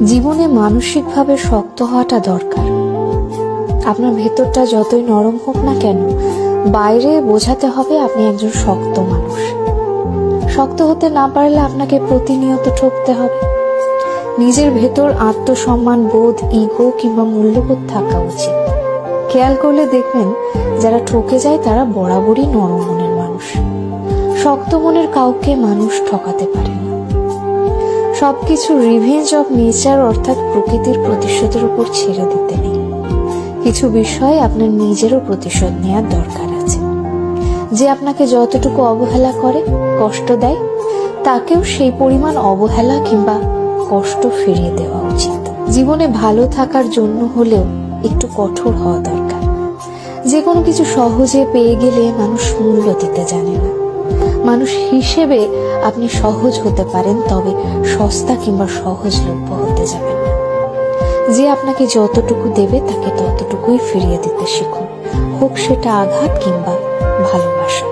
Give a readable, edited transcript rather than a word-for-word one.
জীবনে মানসিকভাবে শক্ত হওয়াটা দরকার। আপনার ভেতরটা যতই নরম হোক না কেন, বাইরে বোঝাতে হবে আপনি একজন শক্ত মানুষ। শক্ত হতে না পারলে আপনাকে প্রতিনিয়ত ঠকতে হবে। নিজের ভেতর আত্মসম্মান বোধ, ইগো কিংবা মূল্যবোধ থাকা উচিত। খেয়াল করলে দেখবেন যারা ঠকে যায় তারা বরাবরই নরম মনের মানুষ। শক্ত মনের কাউকে মানুষ ঠকাতে পারে না। সবকিছু রিভেঞ্জ অফ নেচার অর্থাৎ প্রকৃতির প্রতিশোধের উপর ছেড়ে দিতে নেই। কিছু বিষয়ে আপনার নিজেরও প্রতিশোধ নেওয়ার দরকার আছে। যে আপনাকে যতটুকু অবহেলা করে, কষ্ট দেয়, তাকেও সেই পরিমাণ অবহেলা কিংবা কষ্ট ফিরিয়ে দেওয়া উচিত। জীবনে ভালো থাকার জন্য হলেও একটু কঠোর হওয়া দরকার। যে কোনো কিছু সহজে পেয়ে গেলে মানুষ মূল্য দিতে জানে না। মানুষ হিসেবে আপনি সহজ হতে পারেন, তবে সস্তা কিংবা সহজলভ্য হতে যাবেন না। যে আপনাকে যতটুকু দেবে তাকে ততটুকুই ফিরিয়ে দিতে শিখুন, হোক সেটা আঘাত কিংবা ভালোবাসা।